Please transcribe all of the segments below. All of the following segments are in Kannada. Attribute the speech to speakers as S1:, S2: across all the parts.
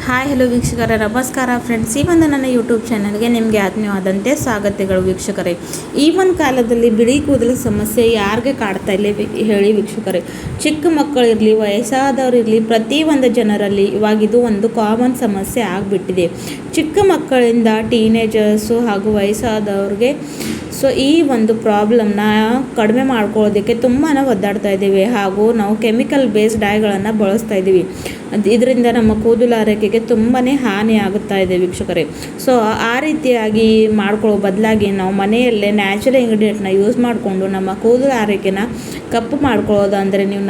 S1: ಹಾಯ್ ಹಲೋ ವೀಕ್ಷಕರೇ, ನಮಸ್ಕಾರ ಫ್ರೆಂಡ್ಸ್. ಈ ಒಂದು ನನ್ನ ಯೂಟ್ಯೂಬ್ ಚಾನಲ್ಗೆ ನಿಮಗೆ ಆತ್ಮೀಯವಾದಂತೆ ಸ್ವಾಗತಗಳು ವೀಕ್ಷಕರೇ. ಈ ಒಂದು ಕಾಲದಲ್ಲಿ ಬಿಳಿ ಕೂದಲ ಸಮಸ್ಯೆ ಯಾರಿಗೆ ಕಾಡ್ತಾ ಇಲ್ಲ ಹೇಳಿ ವೀಕ್ಷಕರೇ. ಚಿಕ್ಕ ಮಕ್ಕಳಿರಲಿ, ವಯಸ್ಸಾದವರಿರಲಿ, ಪ್ರತಿಯೊಂದು ಜನರಲ್ಲಿ ಇವಾಗ ಇದು ಒಂದು ಕಾಮನ್ ಸಮಸ್ಯೆ ಆಗಿಬಿಟ್ಟಿದೆ. ಚಿಕ್ಕ ಮಕ್ಕಳಿಂದ ಟೀನೇಜರ್ಸು ಹಾಗೂ ವಯಸ್ಸಾದವ್ರಿಗೆ ಈ ಒಂದು ಪ್ರಾಬ್ಲಮ್ನ ಕಡಿಮೆ ಮಾಡ್ಕೊಳ್ಳೋದಕ್ಕೆ ತುಂಬಾ ಒದ್ದಾಡ್ತಾ ಇದ್ದೀವಿ. ಹಾಗೂ ನಾವು ಕೆಮಿಕಲ್ ಬೇಸ್ಡ್ ಡೈಗಳನ್ನು ಬಳಸ್ತಾ ಇದ್ದೀವಿ. ಇದರಿಂದ ನಮ್ಮ ಕೂದಲು ಆರೈಕೆಗೆ ತುಂಬಾ ಹಾನಿ ಆಗುತ್ತಾ ಇದೆ ವೀಕ್ಷಕರೇ. ಆ ರೀತಿಯಾಗಿ ಮಾಡ್ಕೊಳ್ಳೋ ಬದಲಾಗಿ ನಾವು ಮನೆಯಲ್ಲೇ ನ್ಯಾಚುರಲ್ ಇಂಗ್ರೀಡಿಯೆಂಟ್ನ ಯೂಸ್ ಮಾಡಿಕೊಂಡು ನಮ್ಮ ಕೂದಲು ಆರೈಕೆನ ಕಪ್ಪು ಮಾಡ್ಕೊಳ್ಳೋದು ಅಂದರೆ ನೀವು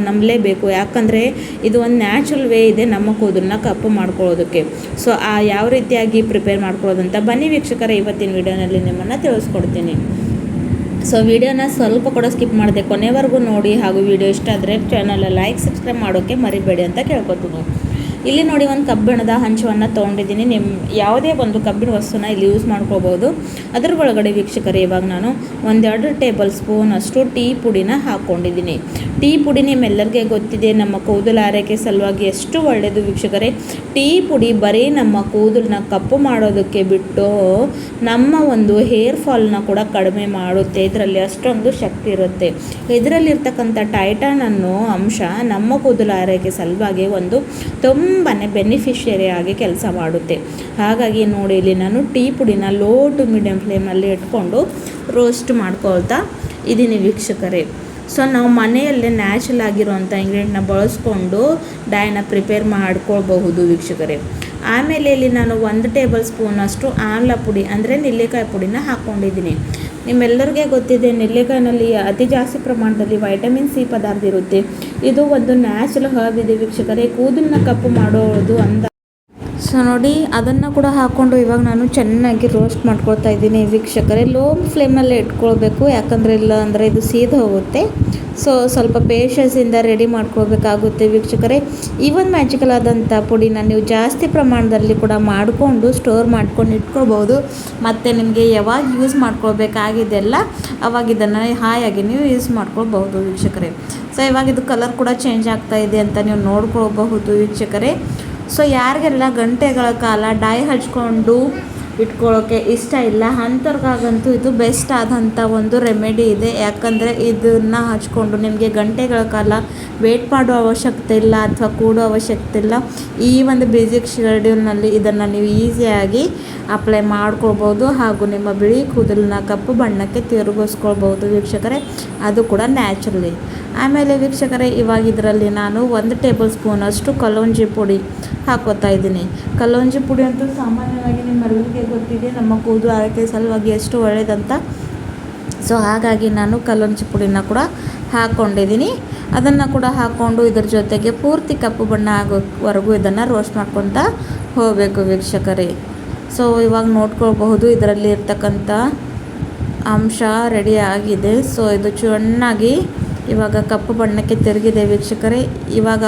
S1: ನಂಬಲೇಬೇಕು. ಯಾಕಂದರೆ ಇದು ಒಂದು ನ್ಯಾಚುರಲ್ ವೇ ಇದೆ ನಮ್ಮ ಕೂದಲನ್ನ ಕಪ್ಪು ಮಾಡ್ಕೊಳ್ಳೋದಕ್ಕೆ. ಯಾವ ರೀತಿಯಾಗಿ ಪ್ರಿಪೇರ್ ಮಾಡ್ಕೊಳ್ಳೋದಂತ ಬನ್ನಿ ವೀಕ್ಷಕರೇ, ಇವತ್ತಿನ ವಿಡಿಯೋನಲ್ಲಿ ನಿಮ್ಮನ್ನು ತಿಳಿಸ್ಕೊಡ್ತೀನಿ. ವಿಡಿಯೋನ ಸ್ವಲ್ಪ ಕೂಡ ಸ್ಕಿಪ್ ಮಾಡಿದೆ, ಕೊನೆವರೆಗೂ ನೋಡಿ. ಹಾಗೂ ವಿಡಿಯೋ ಇಷ್ಟ ಆದರೆ ಚಾನಲ್ ಲೈಕ್ ಸಬ್ಸ್ಕ್ರೈಬ್ ಮಾಡೋಕ್ಕೆ ಮರಿಬೇಡಿ ಅಂತ ಕೇಳ್ಕೊತೀನಿ. ಇಲ್ಲಿ ನೋಡಿ, ಒಂದು ಕಬ್ಬಿಣದ ಹಂಚವನ್ನು ತೊಗೊಂಡಿದ್ದೀನಿ. ಯಾವುದೇ ಒಂದು ಕಬ್ಬಿಣ ವಸ್ತುನ ಇಲ್ಲಿ ಯೂಸ್ ಮಾಡ್ಕೋಬೋದು. ಅದರ ಒಳಗಡೆ ವೀಕ್ಷಕರೇ ಇವಾಗ ನಾನು 1-2 ಟೇಬಲ್ ಸ್ಪೂನ್ ಅಷ್ಟು ಟೀ ಪುಡಿನ ಹಾಕ್ಕೊಂಡಿದ್ದೀನಿ. ಟೀ ಪುಡಿ ನಿಮ್ಮೆಲ್ಲರಿಗೆ ಗೊತ್ತಿದೆ ನಮ್ಮ ಕೂದಲು ಆರೈಕೆ ಸಲುವಾಗಿ ಎಷ್ಟು ಒಳ್ಳೆಯದು ವೀಕ್ಷಕರೇ. ಟೀ ಪುಡಿ ಬರೀ ನಮ್ಮ ಕೂದಲನ್ನ ಕಪ್ಪು ಮಾಡೋದಕ್ಕೆ ಬಿಟ್ಟು ನಮ್ಮ ಒಂದು ಹೇರ್ ಫಾಲ್ನ ಕೂಡ ಕಡಿಮೆ ಮಾಡುತ್ತೆ. ಇದರಲ್ಲಿ ಅಷ್ಟೊಂದು ಶಕ್ತಿ ಇರುತ್ತೆ. ಇದರಲ್ಲಿರ್ತಕ್ಕಂಥ ಟೈಟಾನ್ ಅನ್ನೋ ಅಂಶ ನಮ್ಮ ಕೂದಲು ಆರೈಕೆ ಸಲುವಾಗಿ ಒಂದು ತುಂಬಾ ಬೆನಿಫಿಷಿಯರಿ ಆಗಿ ಕೆಲಸ ಮಾಡುತ್ತೆ. ಹಾಗಾಗಿ ನೋಡಿ, ಇಲ್ಲಿ ನಾನು ಟೀ ಪುಡಿನ ಲೋ ಟು ಮೀಡಿಯಮ್ ಫ್ಲೇಮಲ್ಲಿ ಇಟ್ಕೊಂಡು ರೋಸ್ಟ್ ಮಾಡ್ಕೊಳ್ತಾ ಇದ್ದೀನಿ ವೀಕ್ಷಕರೇ. ನಾವು ಮನೆಯಲ್ಲೇ ನ್ಯಾಚುರಲ್ ಆಗಿರೋವಂಥ ಇಂಗ್ರೀಡಿಯೆಂಟ್ನ ಬಳಸ್ಕೊಂಡು ಡೈನ ಪ್ರಿಪೇರ್ ಮಾಡ್ಕೊಳ್ಬಹುದು ವೀಕ್ಷಕರೇ. ಆಮೇಲೆ ಇಲ್ಲಿ ನಾನು 1 ಟೇಬಲ್ ಸ್ಪೂನ್ ಅಷ್ಟು ಆಮ್ಲ ಪುಡಿ ಅಂದರೆ ನೆಲ್ಲಿಕಾಯಿ ಪುಡಿನ ಹಾಕ್ಕೊಂಡಿದ್ದೀನಿ. ನಿಮ್ಮೆಲ್ಲರಿಗೆ ಗೊತ್ತಿದೆ, ನೆಲ್ಲಿಕಾಯಿನಲ್ಲಿ ಅತಿ ಜಾಸ್ತಿ ಪ್ರಮಾಣದಲ್ಲಿ ವೈಟಮಿನ್ ಸಿ ಪದಾರ್ಥ ಇರುತ್ತೆ. ಇದು ಒಂದು ನ್ಯಾಚುರಲ್ ಹರ್ಬ್ ಇದೆ ವೀಕ್ಷಕರೇ, ಕೂದಲನ್ನ ಕಪ್ಪು ಮಾಡೋದು ಅಂತ. ನೋಡಿ, ಅದನ್ನು ಕೂಡ ಹಾಕ್ಕೊಂಡು ಇವಾಗ ನಾನು ಚೆನ್ನಾಗಿ ರೋಸ್ಟ್ ಮಾಡ್ಕೊಳ್ತಾ ಇದ್ದೀನಿ ವೀಕ್ಷಕರೇ. ಲೋ ಫ್ಲೇಮಲ್ಲೇ ಇಟ್ಕೊಳ್ಬೇಕು, ಯಾಕಂದರೆ ಇಲ್ಲ ಅಂದರೆ ಇದು ಸೀದ ಹೋಗುತ್ತೆ. ಸ್ವಲ್ಪ ಪೇಷನ್ಸಿಂದ ರೆಡಿ ಮಾಡ್ಕೊಳ್ಬೇಕಾಗುತ್ತೆ ವೀಕ್ಷಕರೇ. ಈ ಒಂದು ಮ್ಯಾಜಿಕಲ್ ಆದಂಥ ಪುಡಿನ ನೀವು ಜಾಸ್ತಿ ಪ್ರಮಾಣದಲ್ಲಿ ಕೂಡ ಮಾಡಿಕೊಂಡು ಸ್ಟೋರ್ ಮಾಡ್ಕೊಂಡು ಇಟ್ಕೊಳ್ಬೋದು. ಮತ್ತು ನಿಮಗೆ ಯಾವಾಗ ಯೂಸ್ ಮಾಡ್ಕೊಳ್ಬೇಕಾಗಿದೆಲ್ಲ ಅವಾಗ ಇದನ್ನು ಹಾಯಾಗಿ ನೀವು ಯೂಸ್ ಮಾಡ್ಕೊಳ್ಬಹುದು ವೀಕ್ಷಕರೇ. ಇವಾಗ ಇದು ಕಲರ್ ಕೂಡ ಚೇಂಜ್ ಆಗ್ತಾ ಇದೆ ಅಂತ ನೀವು ನೋಡ್ಕೊಳ್ಬಹುದು ವೀಕ್ಷಕರೇ. ಯಾರಿಗೆಲ್ಲ ಗಂಟೆಗಳ ಕಾಲ ಡೈ ಹಚ್ಕೊಂಡು ಇಟ್ಕೊಳ್ಳೋಕ್ಕೆ ಇಷ್ಟ ಇಲ್ಲ ಅಂಥವ್ರಿಗಾಗಂತೂ ಇದು ಬೆಸ್ಟ್ ಆದಂಥ ಒಂದು ರೆಮಿಡಿ ಇದೆ. ಯಾಕಂದರೆ ಇದನ್ನು ಹಚ್ಕೊಂಡು ನಿಮಗೆ ಗಂಟೆಗಳ ಕಾಲ ವೇಟ್ ಮಾಡೋ ಅವಶ್ಯಕತೆ ಇಲ್ಲ ಅಥವಾ ಕೂಡೋ ಅವಶ್ಯಕತೆ ಇಲ್ಲ. ಈ ಒಂದು ಬ್ಯುಸಿ ಶೆಡ್ಯೂಲ್ನಲ್ಲಿ ಇದನ್ನು ನೀವು ಈಸಿಯಾಗಿ ಅಪ್ಲೈ ಮಾಡ್ಕೊಳ್ಬೋದು. ಹಾಗೂ ನಿಮ್ಮ ಬಿಳಿ ಕೂದಲನ್ನ ಕಪ್ಪು ಬಣ್ಣಕ್ಕೆ ತಿರುಗಿಸ್ಕೊಳ್ಬೋದು ವೀಕ್ಷಕರೇ, ಅದು ಕೂಡ ನ್ಯಾಚುರಲಿ. ಆಮೇಲೆ ವೀಕ್ಷಕರೇ, ಇವಾಗ ಇದರಲ್ಲಿ ನಾನು 1 ಟೇಬಲ್ ಸ್ಪೂನ್ ಅಷ್ಟು ಕಲೋಂಜಿ ಪುಡಿ ಹಾಕೋತಾ ಇದ್ದೀನಿ. ಕಲೋಂಜಿ ಪುಡಿ ಅಂತೂ ಸಾಮಾನ್ಯವಾಗಿ ನಿಮ್ಮೆಲ್ಲರಿಗೆ ಗೊತ್ತಿದೆ ನಮ್ಮ ಕೂದಲು ಆರೈಕೆ ಸಲುವಾಗಿ ಎಷ್ಟು ಒಳ್ಳೆಯದಂತ. ಹಾಗಾಗಿ ನಾನು ಕಲೋಂಜಿ ಪುಡಿನ ಕೂಡ ಹಾಕ್ಕೊಂಡಿದ್ದೀನಿ. ಅದನ್ನು ಕೂಡ ಹಾಕ್ಕೊಂಡು ಇದ್ರ ಜೊತೆಗೆ ಪೂರ್ತಿ ಕಪ್ಪು ಬಣ್ಣ ಆಗೋವರೆಗೂ ಇದನ್ನು ರೋಸ್ಟ್ ಮಾಡ್ಕೊತಾ ಹೋಗಬೇಕು ವೀಕ್ಷಕರೇ. ಇವಾಗ ನೋಡ್ಕೊಳ್ಬಹುದು, ಇದರಲ್ಲಿ ಇರ್ತಕ್ಕಂಥ ಅಂಶ ರೆಡಿ ಆಗಿದೆ. ಇದು ಚೆನ್ನಾಗಿ ಇವಾಗ ಕಪ್ಪು ಬಣ್ಣಕ್ಕೆ ತಿರುಗಿದೆ ವೀಕ್ಷಕರೇ. ಇವಾಗ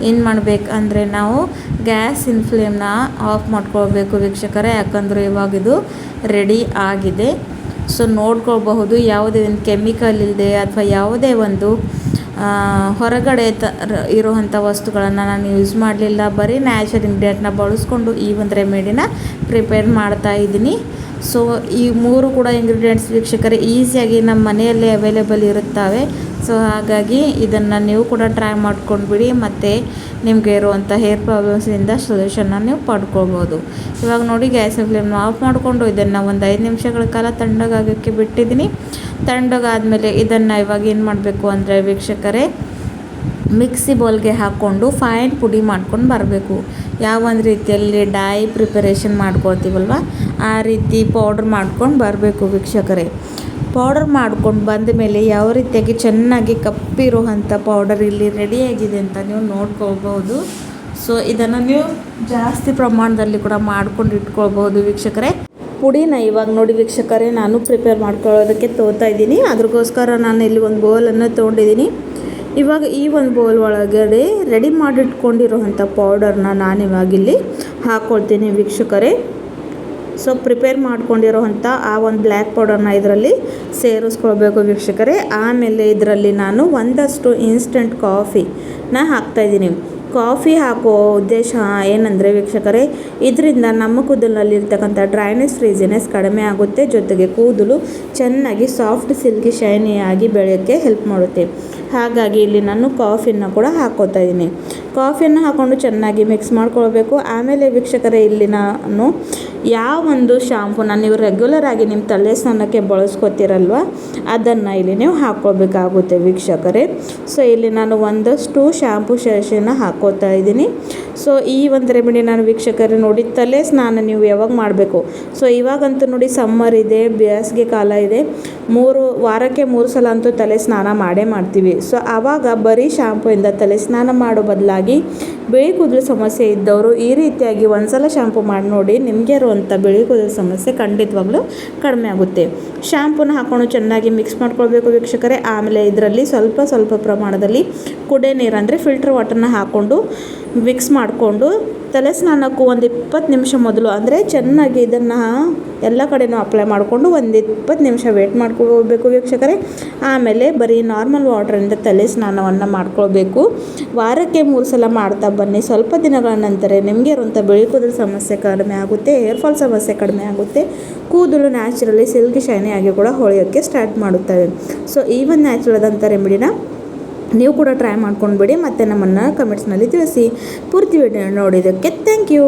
S1: ಏನು ಮಾಡಬೇಕಂದ್ರೆ ನಾವು ಗ್ಯಾಸಿನ ಫ್ಲೇಮ್ನ ಆಫ್ ಮಾಡ್ಕೊಳ್ಬೇಕು ವೀಕ್ಷಕರೇ, ಯಾಕಂದರೆ ಇವಾಗ ಇದು ರೆಡಿ ಆಗಿದೆ. ನೋಡ್ಕೊಳ್ಬಹುದು, ಯಾವುದೇ ಒಂದು ಕೆಮಿಕಲ್ ಇಲ್ಲದೆ ಅಥವಾ ಯಾವುದೇ ಒಂದು ಹೊರಗಡೆ ಇರುವಂಥ ವಸ್ತುಗಳನ್ನು ನಾನು ಯೂಸ್ ಮಾಡಲಿಲ್ಲ. ಬರೀ ನ್ಯಾಚುರಲ್ ಇಂಗ್ರೀಡಿಯೆಂಟ್ನ ಬಳಸ್ಕೊಂಡು ಈ ಒಂದು ರೆಮಿಡಿನ ಪ್ರಿಪೇರ್ ಮಾಡ್ತಾ ಇದ್ದೀನಿ. ಈ 3 ಕೂಡ ಇಂಗ್ರೀಡಿಯೆಂಟ್ಸ್ ವೀಕ್ಷಕರೇ ಈಸಿಯಾಗಿ ನಮ್ಮ ಮನೆಯಲ್ಲೇ ಅವೈಲೇಬಲ್ ಇರುತ್ತವೆ. ಹಾಗಾಗಿ ಇದನ್ನು ನೀವು ಕೂಡ ಟ್ರೈ ಮಾಡ್ಕೊಂಡ್ಬಿಡಿ, ಮತ್ತು ನಿಮಗೆ ಇರುವಂಥ ಹೇರ್ ಪ್ರಾಬ್ಲಮ್ಸಿಂದ ಸೊಲ್ಯೂಷನ್ನ ನೀವು ಪಡ್ಕೊಳ್ಬೋದು. ಇವಾಗ ನೋಡಿ, ಗ್ಯಾಸಿನ ಫ್ಲೇಮ್ನ ಆಫ್ ಮಾಡಿಕೊಂಡು ಇದನ್ನು ಒಂದು 5 ನಿಮಿಷಗಳ ಕಾಲ ತಣ್ಣಗಾಗೋಕ್ಕೆ ಬಿಟ್ಟಿದ್ದೀನಿ. ತಣ್ಣಗಾದಮೇಲೆ ಇದನ್ನು ಇವಾಗ ಏನು ಮಾಡಬೇಕು ಅಂದರೆ ವೀಕ್ಷಕರೇ, ಮಿಕ್ಸಿ ಬೌಲ್ಗೆ ಹಾಕ್ಕೊಂಡು ಫೈನ್ ಪುಡಿ ಮಾಡ್ಕೊಂಡು ಬರಬೇಕು. ಯಾವ ಒಂದು ರೀತಿಯಲ್ಲಿ ಡೈ ಪ್ರಿಪರೇಷನ್ ಮಾಡ್ಕೊಳ್ತೀವಲ್ವ ಆ ರೀತಿ ಪೌಡ್ರ್ ಮಾಡ್ಕೊಂಡು ಬರಬೇಕು ವೀಕ್ಷಕರೇ. ಪೌಡರ್ ಮಾಡ್ಕೊಂಡು ಬಂದ ಮೇಲೆ ಯಾವ ರೀತಿಯಾಗಿ ಚೆನ್ನಾಗಿ ಕಪ್ಪಿರುವಂಥ ಪೌಡರ್ ಇಲ್ಲಿ ರೆಡಿಯಾಗಿದೆ ಅಂತ ನೀವು ನೋಡ್ಕೊಳ್ಬೋದು. ಇದನ್ನು ನೀವು ಜಾಸ್ತಿ ಪ್ರಮಾಣದಲ್ಲಿ ಕೂಡ ಮಾಡ್ಕೊಂಡು ಇಟ್ಕೊಳ್ಬೋದು ವೀಕ್ಷಕರೇ. ಪುಡಿನ ಇವಾಗ ನೋಡಿ ವೀಕ್ಷಕರೇ, ನಾನು ಪ್ರಿಪೇರ್ ಮಾಡ್ಕೊಳ್ಳೋದಕ್ಕೆ ತೋತಾ ಇದ್ದೀನಿ. ಅದಕ್ಕೋಸ್ಕರ ನಾನು ಇಲ್ಲಿ ಒಂದು ಬೌಲನ್ನು ತೊಗೊಂಡಿದ್ದೀನಿ. ಇವಾಗ ಈ ಒಂದು ಬೌಲ್ ಒಳಗಡೆ ರೆಡಿ ಮಾಡಿಟ್ಕೊಂಡಿರುವಂಥ ಪೌಡರ್ನ ನಾನಿವಾಗಿಲ್ಲಿ ಹಾಕ್ಕೊಳ್ತೀನಿ ವೀಕ್ಷಕರೇ. ಪ್ರಿಪೇರ್ ಮಾಡ್ಕೊಂಡಿರೋವಂಥ ಆ ಒಂದು ಬ್ಲ್ಯಾಕ್ ಪೌಡರ್ನ ಇದರಲ್ಲಿ ಸೇರಿಸ್ಕೊಳ್ಬೇಕು ವೀಕ್ಷಕರೇ. ಆಮೇಲೆ ಇದರಲ್ಲಿ ನಾನು ಒಂದಷ್ಟು ಇನ್ಸ್ಟೆಂಟ್ ಕಾಫಿನ ಹಾಕ್ತಾಯಿದ್ದೀನಿ. ಕಾಫಿ ಹಾಕೋ ಉದ್ದೇಶ ಏನಂದರೆ ವೀಕ್ಷಕರೇ, ಇದರಿಂದ ನಮ್ಮ ಕೂದಲಿನಲ್ಲಿರ್ತಕ್ಕಂಥ ಡ್ರೈನೆಸ್ ಫ್ರೀಸಿನೆಸ್ ಕಡಿಮೆ ಆಗುತ್ತೆ, ಜೊತೆಗೆ ಕೂದಲು ಚೆನ್ನಾಗಿ ಸಾಫ್ಟ್ ಸಿಲ್ಕಿ ಶೈನಿಯಾಗಿ ಬೆಳೆಯೋಕ್ಕೆ ಹೆಲ್ಪ್ ಮಾಡುತ್ತೆ. ಹಾಗಾಗಿ ಇಲ್ಲಿ ನಾನು ಕಾಫಿನ ಕೂಡ ಹಾಕ್ಕೋತಾ ಇದ್ದೀನಿ. ಕಾಫಿಯನ್ನು ಹಾಕ್ಕೊಂಡು ಚೆನ್ನಾಗಿ ಮಿಕ್ಸ್ ಮಾಡ್ಕೊಳ್ಬೇಕು. ಆಮೇಲೆ ವೀಕ್ಷಕರೇ, ಇಲ್ಲಿ ನಾನು ಯಾವೊಂದು ಶಾಂಪೂನ ನೀವು ರೆಗ್ಯುಲರ್ ಆಗಿ ನಿಮ್ಮ ತಲೆ ಸ್ನಾನಕ್ಕೆ ಬಳಸ್ಕೊತೀರಲ್ವ, ಅದನ್ನು ಇಲ್ಲಿ ನೀವು ಹಾಕ್ಕೊಳ್ಬೇಕಾಗುತ್ತೆ ವೀಕ್ಷಕರೇ. ಸೊ ಇಲ್ಲಿ ನಾನು ಒಂದಷ್ಟು ಶಾಂಪೂ ಶೇಷನ ಹಾಕ್ಕೋತಾ ಇದ್ದೀನಿ. ಸೊ ಈ ಒಂದು ರೆಮಿಡಿ ನಾನು ವೀಕ್ಷಕರೇ ನೋಡಿ, ತಲೆ ಸ್ನಾನ ನೀವು ಯಾವಾಗ ಮಾಡಬೇಕು, ಸೊ ಇವಾಗಂತೂ ನೋಡಿ ಸಮ್ಮರ್ ಇದೆ, ಬೇಸಿಗೆ ಕಾಲ ಇದೆ, ವಾರಕ್ಕೆ 3 ಸಲ ಅಂತೂ ತಲೆ ಸ್ನಾನ ಮಾಡೇ ಮಾಡ್ತೀವಿ. ಸೊ ಆವಾಗ ಬರೀ ಶಾಂಪೂಯಿಂದ ತಲೆ ಸ್ನಾನ ಮಾಡೋ ಬದಲಾಗಿ ಬಿಳಿ ಕೂದಲು ಸಮಸ್ಯೆ ಇದ್ದವರು ಈ ರೀತಿಯಾಗಿ ಒಂದ್ಸಲ ಶಾಂಪೂ ಮಾಡಿ ನೋಡಿ, ನಿಮಗೆ ಇರುವಂಥ ಬಿಳಿ ಕೂದಲು ಸಮಸ್ಯೆ ಖಂಡಿತವಾಗ್ಲೂ ಕಡಿಮೆ ಆಗುತ್ತೆ. ಶಾಂಪೂನ ಹಾಕ್ಕೊಂಡು ಚೆನ್ನಾಗಿ ಮಿಕ್ಸ್ ಮಾಡ್ಕೊಳ್ಬೇಕು ವೀಕ್ಷಕರೇ. ಆಮೇಲೆ ಇದರಲ್ಲಿ ಸ್ವಲ್ಪ ಪ್ರಮಾಣದಲ್ಲಿ ಕುಡಿಯೋ ನೀರು ಅಂದರೆ ಫಿಲ್ಟರ್ ವಾಟರ್ನ ಹಾಕ್ಕೊಂಡು ಮಿಕ್ಸ್ ಮಾಡಿಕೊಂಡು ತಲೆ ಸ್ನಾನಕ್ಕೂ ಒಂದು 20 ನಿಮಿಷ ಮೊದಲು ಅಂದರೆ ಚೆನ್ನಾಗಿ ಇದನ್ನು ಎಲ್ಲ ಕಡೆಯೂ ಅಪ್ಲೈ ಮಾಡಿಕೊಂಡು ಒಂದು 20 ನಿಮಿಷ ವೇಟ್ ಮಾಡ್ಕೊಳ್ಬೇಕು ವೀಕ್ಷಕರೇ. ಆಮೇಲೆ ಬರೀ ನಾರ್ಮಲ್ ವಾಟ್ರಿಂದ ತಲೆ ಸ್ನಾನವನ್ನು ಮಾಡ್ಕೊಳ್ಬೇಕು. ವಾರಕ್ಕೆ 3 ಸಲ ಮಾಡ್ತಾ ಬನ್ನಿ. ಸ್ವಲ್ಪ ದಿನಗಳ ನಂತರ ನಿಮಗೆ ಇರುವಂಥ ಬಿಳಿ ಕೂದಲು ಸಮಸ್ಯೆ ಕಡಿಮೆ ಆಗುತ್ತೆ, ಹೇರ್ ಫಾಲ್ ಸಮಸ್ಯೆ ಕಡಿಮೆ ಆಗುತ್ತೆ, ಕೂದಲು ನ್ಯಾಚುರಲಿ ಸಿಲ್ಕಿ ಶೈನಿ ಆಗಿ ಕೂಡ ಹೊಳೆಯೋಕ್ಕೆ ಸ್ಟಾರ್ಟ್ ಮಾಡುತ್ತವೆ. ಸೊ ಈ ಒಂದು ನ್ಯಾಚುರಲ್ ಆದಂಥ ರೆಮಿಡಿನ ನೀವು ಕೂಡ ಟ್ರೈ ಮಾಡ್ಕೊಂಡ್ಬಿಡಿ, ಮತ್ತು ನಮ್ಮನ್ನು ಕಮೆಂಟ್ಸ್ನಲ್ಲಿ ತಿಳಿಸಿ. ಪೂರ್ತಿ ವಿಡಿಯೋ ನೋಡಿದ್ದಕ್ಕೆ ಥ್ಯಾಂಕ್ ಯು.